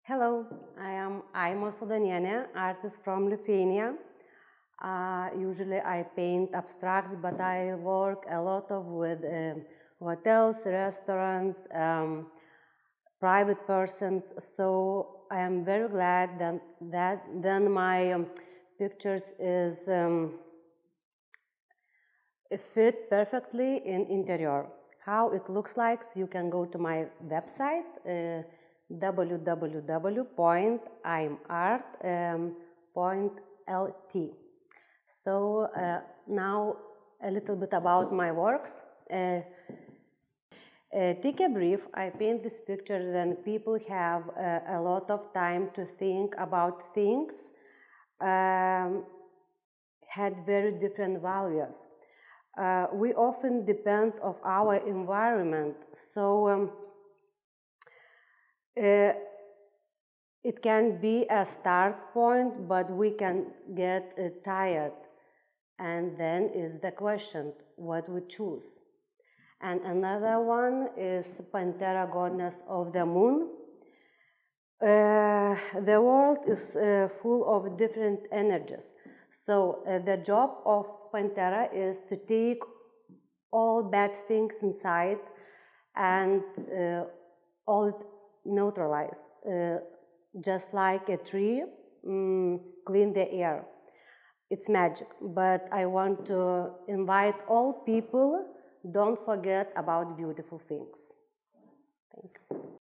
Hello, I am Aima Sudaniene, artist from Lithuania. Usually I paint abstracts, but I work a lot with hotels, restaurants, private persons. So I am very glad that then my pictures is fit perfectly in interior. How it looks like, so you can go to my website www.imart.lt. So now a little bit about my works. Take a brief. I paint this picture, then people have a lot of time to think about things, had very different values. We often depend on our environment, so it can be a start point, but we can get tired. And then is the question, what we choose. And another one is Pantera, goddess of the moon. The world is full of different energies. So the job of Pantera is to take all bad things inside and all it neutralize. Just like a tree, clean the air. It's magic, but I want to invite all people, don't forget about beautiful things. Thank you.